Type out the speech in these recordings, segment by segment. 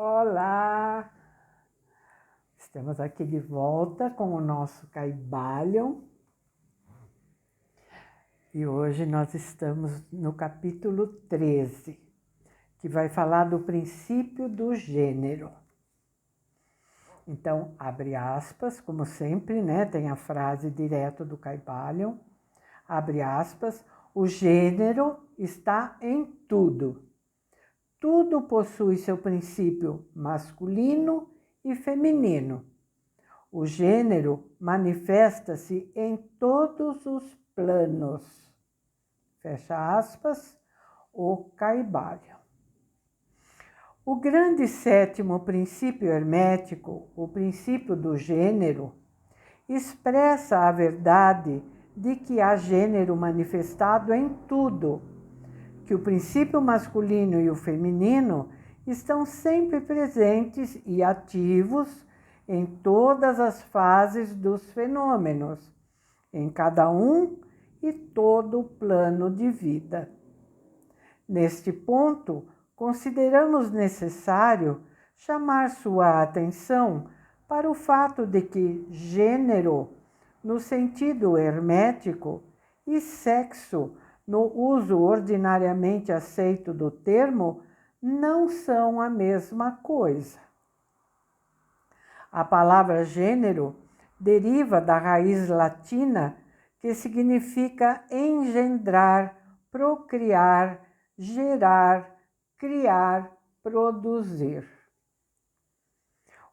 Olá! Estamos aqui de volta com o nosso Kybalion e hoje nós estamos no capítulo 13, que vai falar do princípio do gênero. Então, abre aspas, como sempre, né? Tem a frase direto do Kybalion, abre aspas, o gênero está em tudo. Tudo possui seu princípio masculino e feminino. O gênero manifesta-se em todos os planos. Fecha aspas, o Kybalion. O grande sétimo princípio hermético, o princípio do gênero, expressa a verdade de que há gênero manifestado em tudo, que o princípio masculino e o feminino estão sempre presentes e ativos em todas as fases dos fenômenos, em cada um e todo o plano de vida. Neste ponto, consideramos necessário chamar sua atenção para o fato de que gênero, no sentido hermético, e sexo, no uso ordinariamente aceito do termo, não são a mesma coisa. A palavra gênero deriva da raiz latina que significa engendrar, procriar, gerar, criar, produzir.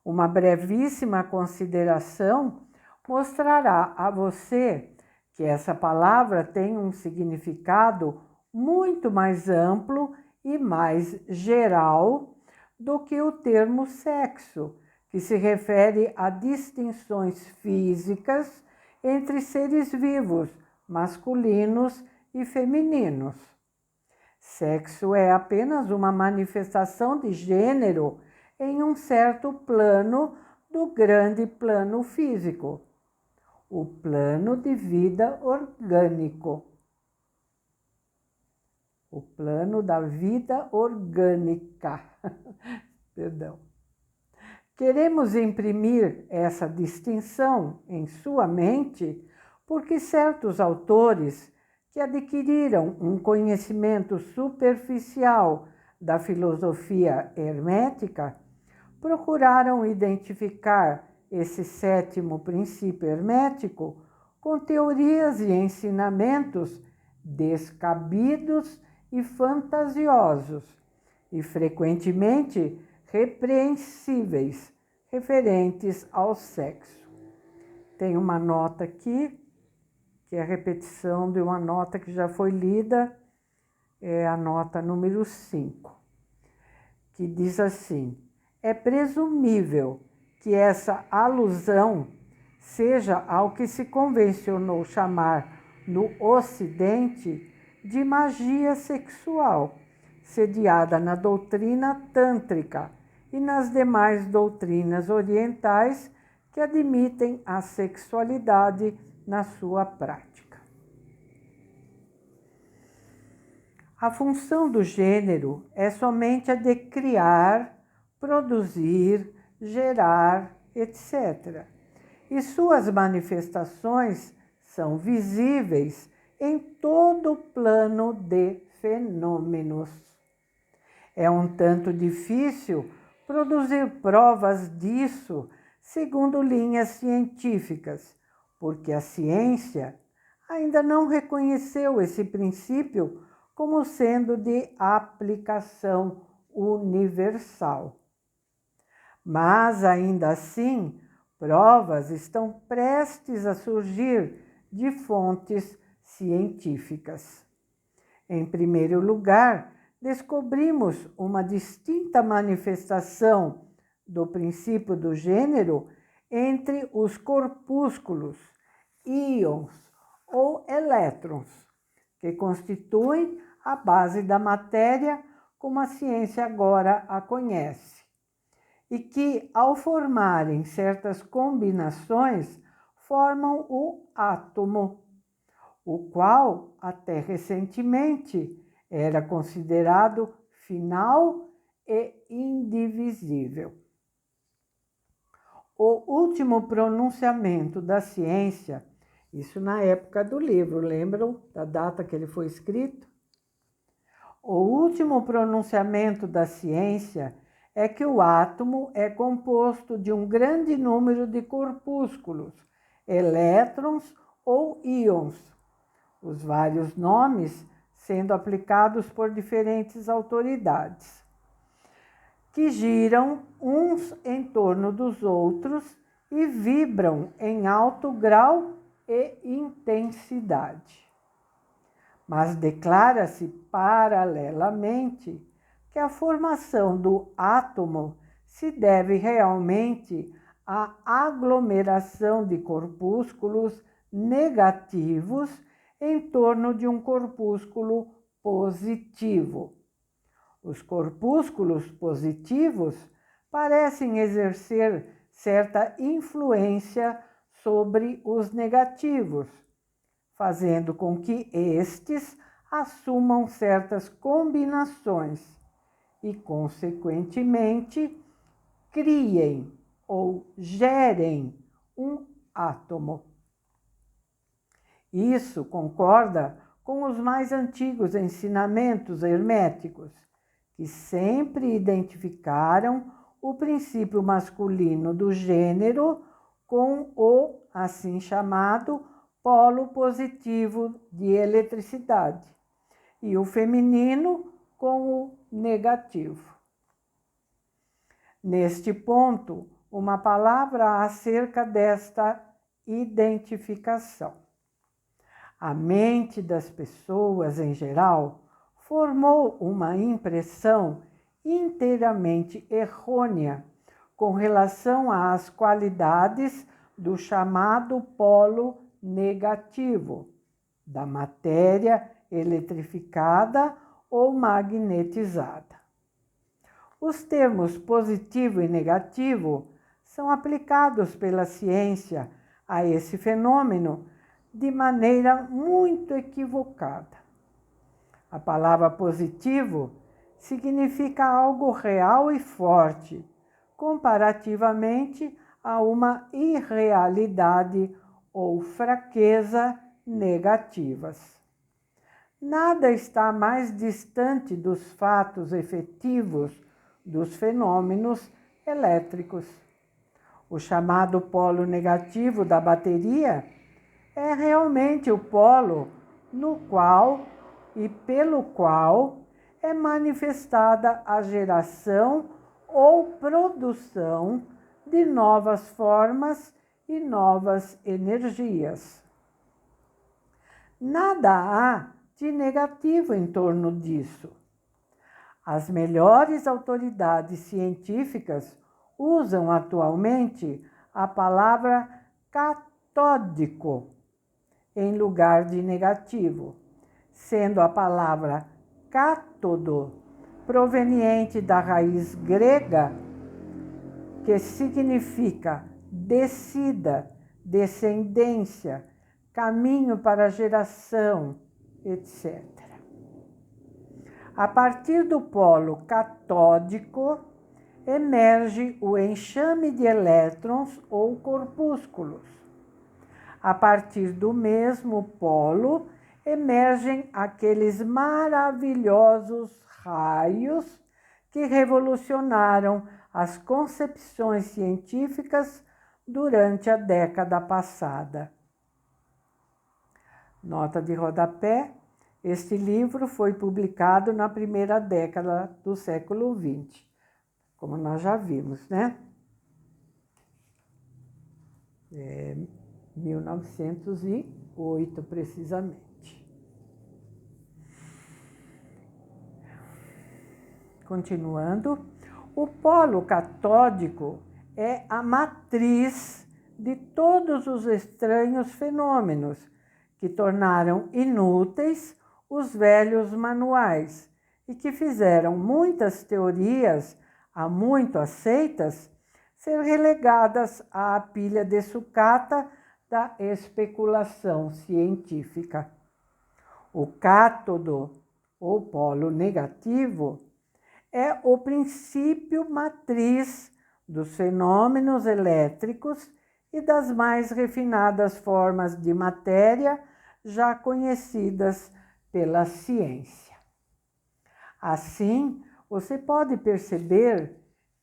Uma brevíssima consideração mostrará a você que essa palavra tem um significado muito mais amplo e mais geral do que o termo sexo, que se refere a distinções físicas entre seres vivos, masculinos e femininos. Sexo é apenas uma manifestação de gênero em um certo plano do grande plano físico, o plano de vida orgânico. O plano da vida orgânica. Perdão. Queremos imprimir essa distinção em sua mente porque certos autores que adquiriram um conhecimento superficial da filosofia hermética procuraram identificar esse sétimo princípio hermético com teorias e ensinamentos descabidos e fantasiosos e frequentemente repreensíveis referentes ao sexo. Tem uma nota aqui, que é a repetição de uma nota que já foi lida, é a nota número 5, que diz assim: é presumível que essa alusão seja ao que se convencionou chamar no Ocidente de magia sexual, sediada na doutrina tântrica e nas demais doutrinas orientais que admitem a sexualidade na sua prática. A função do gênero é somente a de criar, produzir, gerar, etc. E suas manifestações são visíveis em todo o plano de fenômenos. É um tanto difícil produzir provas disso segundo linhas científicas, porque a ciência ainda não reconheceu esse princípio como sendo de aplicação universal. Mas, ainda assim, provas estão prestes a surgir de fontes científicas. Em primeiro lugar, descobrimos uma distinta manifestação do princípio do gênero entre os corpúsculos, íons ou elétrons, que constituem a base da matéria como a ciência agora a conhece, e que, ao formarem certas combinações, formam o átomo, o qual, até recentemente, era considerado final e indivisível. O último pronunciamento da ciência, isso na época do livro, lembram da data que ele foi escrito? O último pronunciamento da ciência é que o átomo é composto de um grande número de corpúsculos, elétrons ou íons, os vários nomes sendo aplicados por diferentes autoridades, que giram uns em torno dos outros e vibram em alto grau e intensidade. Mas declara-se paralelamente que a formação do átomo se deve realmente à aglomeração de corpúsculos negativos em torno de um corpúsculo positivo. Os corpúsculos positivos parecem exercer certa influência sobre os negativos, fazendo com que estes assumam certas combinações e, consequentemente, criem ou gerem um átomo. Isso concorda com os mais antigos ensinamentos herméticos, que sempre identificaram o princípio masculino do gênero com o assim chamado polo positivo de eletricidade e o feminino com o negativo. Neste ponto, uma palavra acerca desta identificação. A mente das pessoas em geral formou uma impressão inteiramente errônea com relação às qualidades do chamado polo negativo, da matéria eletrificada ou magnetizada. Os termos positivo e negativo são aplicados pela ciência a esse fenômeno de maneira muito equivocada. A palavra positivo significa algo real e forte, comparativamente a uma irrealidade ou fraqueza negativas. Nada está mais distante dos fatos efetivos dos fenômenos elétricos. O chamado polo negativo da bateria é realmente o polo no qual e pelo qual é manifestada a geração ou produção de novas formas e novas energias. Nada há de negativo em torno disso. As melhores autoridades científicas usam atualmente a palavra catódico em lugar de negativo, sendo a palavra cátodo proveniente da raiz grega que significa descida, descendência, caminho para a geração, etc. A partir do polo catódico emerge o enxame de elétrons ou corpúsculos. A partir do mesmo polo emergem aqueles maravilhosos raios que revolucionaram as concepções científicas durante a década passada. Nota de rodapé: este livro foi publicado na primeira década do século XX, como nós já vimos, né? 1908, precisamente. Continuando, o polo catódico é a matriz de todos os estranhos fenômenos que tornaram inúteis os velhos manuais e que fizeram muitas teorias há muito aceitas ser relegadas à pilha de sucata da especulação científica. O cátodo, ou polo negativo, é o princípio matriz dos fenômenos elétricos e das mais refinadas formas de matéria já conhecidas pela ciência. Assim, você pode perceber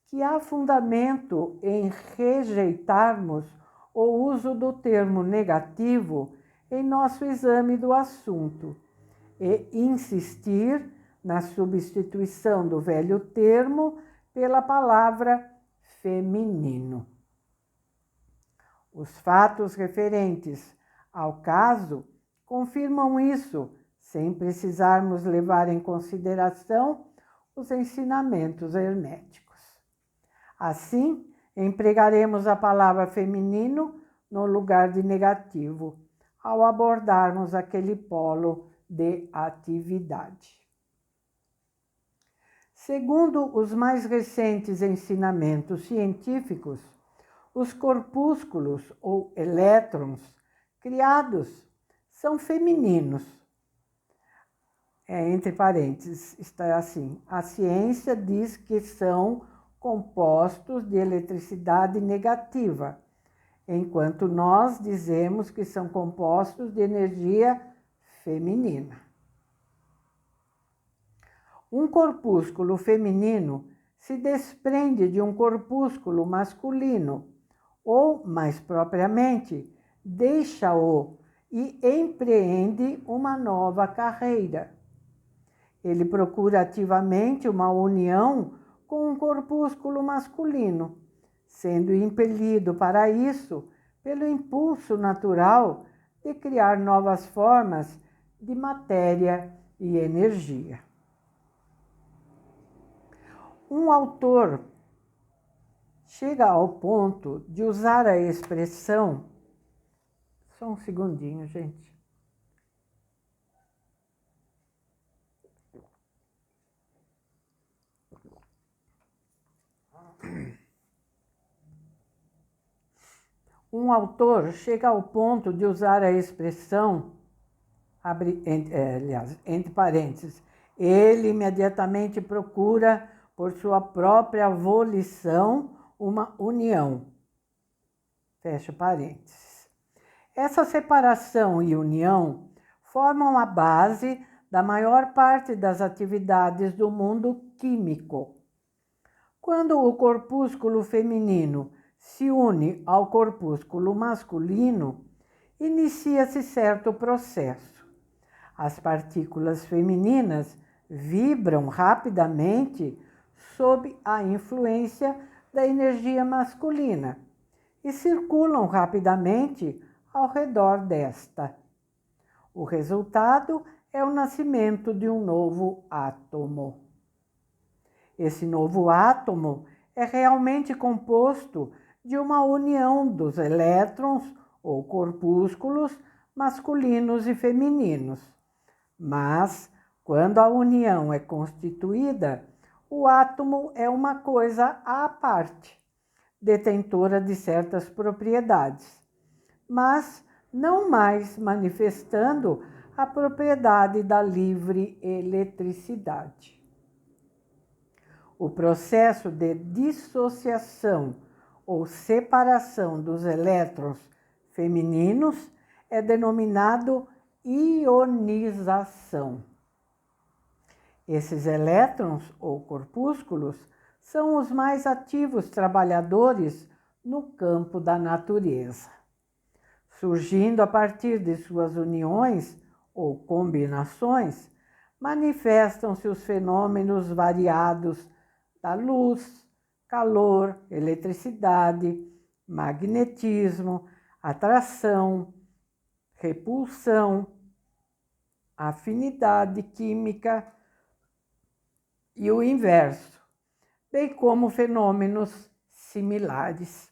que há fundamento em rejeitarmos o uso do termo negativo em nosso exame do assunto e insistir na substituição do velho termo pela palavra feminino. Os fatos referentes ao caso confirmam isso, sem precisarmos levar em consideração os ensinamentos herméticos. Assim, empregaremos a palavra feminino no lugar de negativo, ao abordarmos aquele polo de atividade. Segundo os mais recentes ensinamentos científicos, os corpúsculos ou elétrons criados são femininos. Entre parênteses, está assim: a ciência diz que são compostos de eletricidade negativa, enquanto nós dizemos que são compostos de energia feminina. Um corpúsculo feminino se desprende de um corpúsculo masculino, ou, mais propriamente, deixa-o e empreende uma nova carreira. Ele procura ativamente uma união com um corpúsculo masculino, sendo impelido para isso pelo impulso natural de criar novas formas de matéria e energia. Um autor chega ao ponto de usar a expressão... Só um segundinho, gente. Um autor chega ao ponto de usar a expressão, entre parênteses, ele imediatamente procura, por sua própria volição, uma união. Fecha parênteses. Essa separação e união formam a base da maior parte das atividades do mundo químico. Quando o corpúsculo feminino se une ao corpúsculo masculino, inicia-se certo processo. As partículas femininas vibram rapidamente sob a influência da energia masculina e circulam rapidamente ao redor desta. O resultado é o nascimento de um novo átomo. Esse novo átomo é realmente composto de uma união dos elétrons ou corpúsculos masculinos e femininos. Mas, quando a união é constituída, o átomo é uma coisa à parte, detentora de certas propriedades, mas não mais manifestando a propriedade da livre eletricidade. O processo de dissociação ou separação dos elétrons femininos é denominado ionização. Esses elétrons ou corpúsculos são os mais ativos trabalhadores no campo da natureza. Surgindo a partir de suas uniões ou combinações, manifestam-se os fenômenos variados da luz, calor, eletricidade, magnetismo, atração, repulsão, afinidade química e o inverso, bem como fenômenos similares.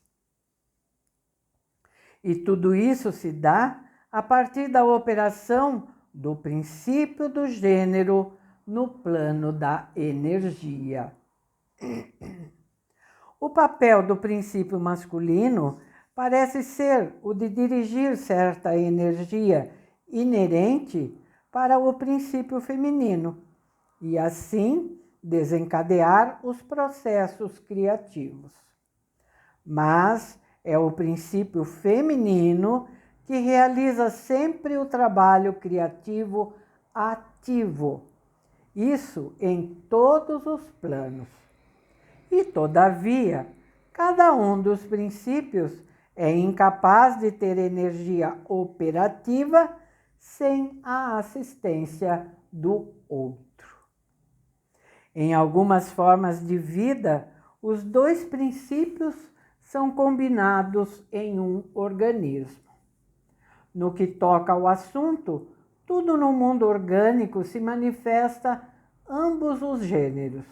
E tudo isso se dá a partir da operação do princípio do gênero no plano da energia. O papel do princípio masculino parece ser o de dirigir certa energia inerente para o princípio feminino e, assim, desencadear os processos criativos. Mas é o princípio feminino que realiza sempre o trabalho criativo ativo. Isso em todos os planos. E, todavia, cada um dos princípios é incapaz de ter energia operativa sem a assistência do outro. Em algumas formas de vida, os dois princípios são combinados em um organismo. No que toca ao assunto, tudo no mundo orgânico se manifesta ambos os gêneros.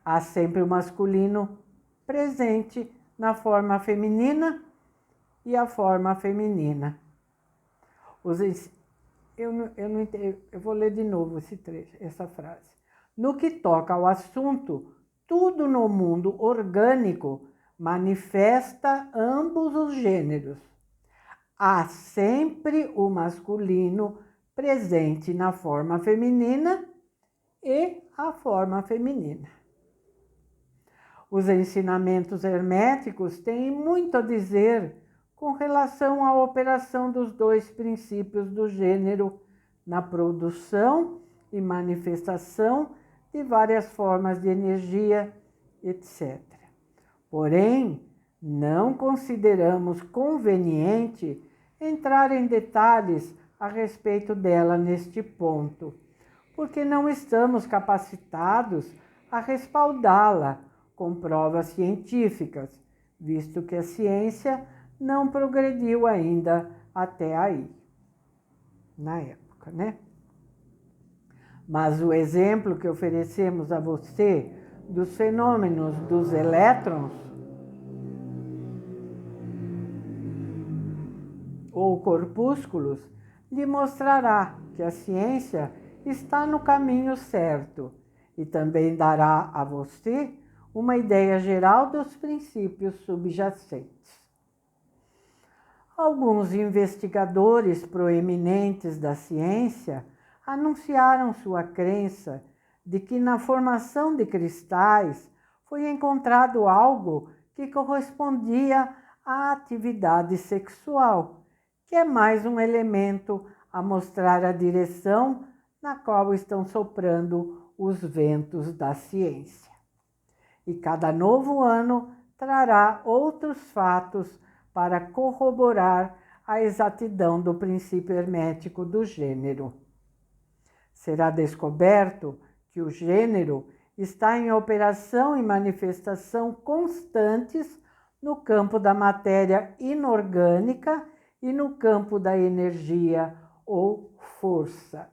Há sempre o masculino presente na forma feminina e a forma feminina. Eu vou ler de novo esse trecho, essa frase. No que toca ao assunto, tudo no mundo orgânico manifesta ambos os gêneros. Há sempre o masculino presente na forma feminina e a forma feminina. Os ensinamentos herméticos têm muito a dizer com relação à operação dos dois princípios do gênero na produção e manifestação de várias formas de energia, etc. Porém, não consideramos conveniente entrar em detalhes a respeito dela neste ponto, porque não estamos capacitados a respaldá-la com provas científicas, visto que a ciência não progrediu ainda até aí, na época, né? Mas o exemplo que oferecemos a você dos fenômenos dos elétrons ou corpúsculos lhe mostrará que a ciência está no caminho certo e também dará a você uma ideia geral dos princípios subjacentes. Alguns investigadores proeminentes da ciência anunciaram sua crença de que na formação de cristais foi encontrado algo que correspondia à atividade sexual, que é mais um elemento a mostrar a direção na qual estão soprando os ventos da ciência. E cada novo ano trará outros fatos para corroborar a exatidão do princípio hermético do gênero. Será descoberto que o gênero está em operação e manifestação constantes no campo da matéria inorgânica e no campo da energia ou força.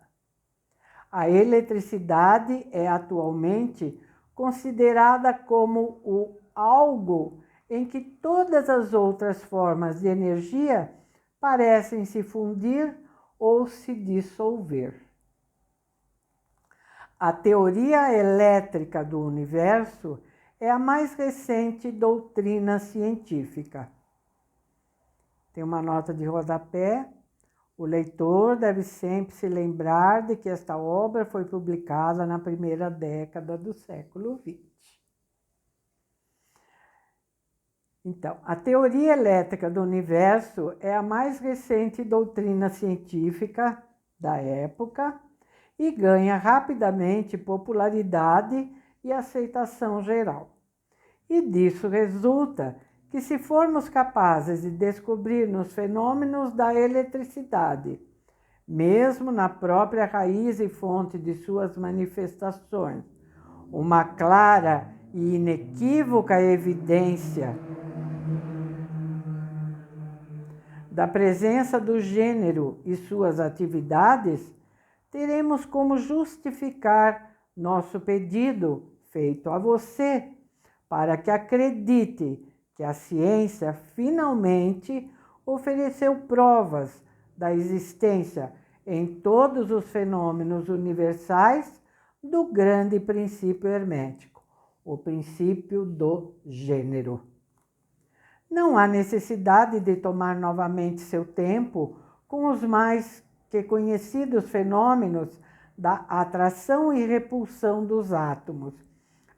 A eletricidade é atualmente considerada como o algo em que todas as outras formas de energia parecem se fundir ou se dissolver. A teoria elétrica do universo é a mais recente doutrina científica. Tem uma nota de rodapé. O leitor deve sempre se lembrar de que esta obra foi publicada na primeira década do século XX. Então, a teoria elétrica do universo é a mais recente doutrina científica da época e ganha rapidamente popularidade e aceitação geral. E disso resulta que, se formos capazes de descobrir nos fenômenos da eletricidade, mesmo na própria raiz e fonte de suas manifestações, uma clara e inequívoca evidência da presença do gênero e suas atividades, teremos como justificar nosso pedido feito a você, para que acredite que a ciência finalmente ofereceu provas da existência em todos os fenômenos universais do grande princípio hermético, o princípio do gênero. Não há necessidade de tomar novamente seu tempo com os mais que conhecidos fenômenos da atração e repulsão dos átomos,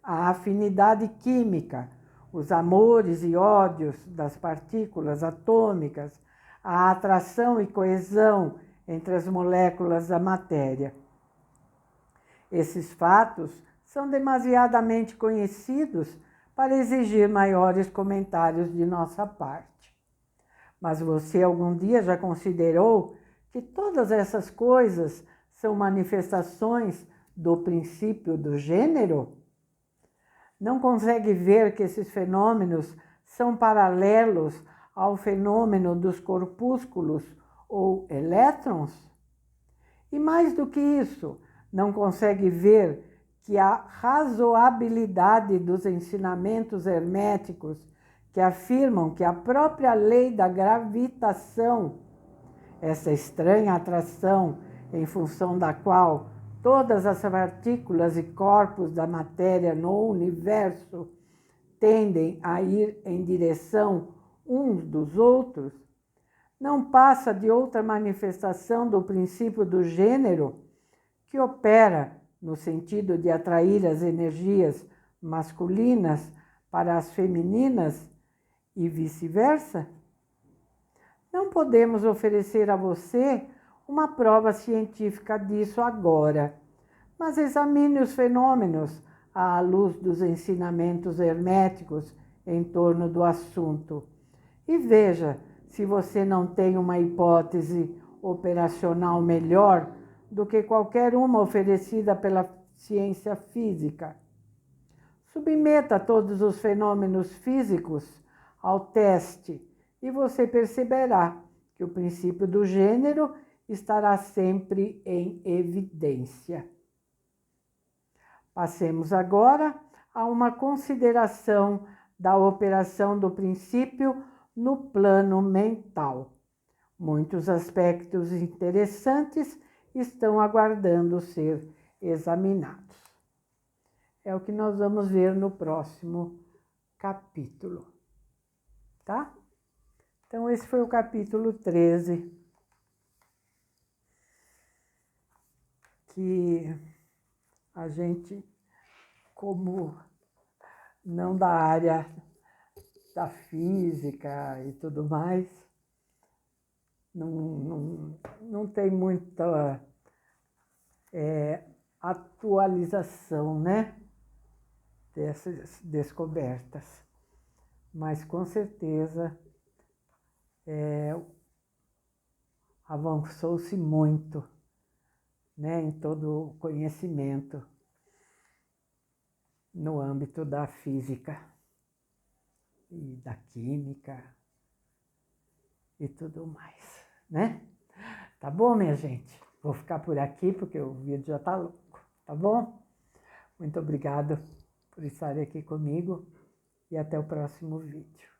a afinidade química, os amores e ódios das partículas atômicas, a atração e coesão entre as moléculas da matéria. Esses fatos são demasiadamente conhecidos para exigir maiores comentários de nossa parte. Mas você algum dia já considerou que todas essas coisas são manifestações do princípio do gênero? Não consegue ver que esses fenômenos são paralelos ao fenômeno dos corpúsculos ou elétrons? E mais do que isso, não consegue ver que a razoabilidade dos ensinamentos herméticos que afirmam que a própria lei da gravitação, essa estranha atração em função da qual todas as partículas e corpos da matéria no universo tendem a ir em direção uns dos outros, não passa de outra manifestação do princípio do gênero que opera no sentido de atrair as energias masculinas para as femininas e vice-versa? Não podemos oferecer a você uma prova científica disso agora, mas examine os fenômenos à luz dos ensinamentos herméticos em torno do assunto e veja se você não tem uma hipótese operacional melhor do que qualquer uma oferecida pela ciência física. Submeta todos os fenômenos físicos ao teste e você perceberá que o princípio do gênero estará sempre em evidência. Passemos agora a uma consideração da operação do princípio no plano mental. Muitos aspectos interessantes estão aguardando ser examinados. É o que nós vamos ver no próximo capítulo, tá? Então, esse foi o capítulo 13, que a gente, como não da área da física e tudo mais, não tem muita atualização, né, dessas descobertas. Mas, com certeza, avançou-se muito, né, em todo o conhecimento no âmbito da física e da química e tudo mais, né? Tá bom, minha gente? Vou ficar por aqui porque o vídeo já tá louco, tá bom? Muito obrigado por estar aqui comigo e até o próximo vídeo.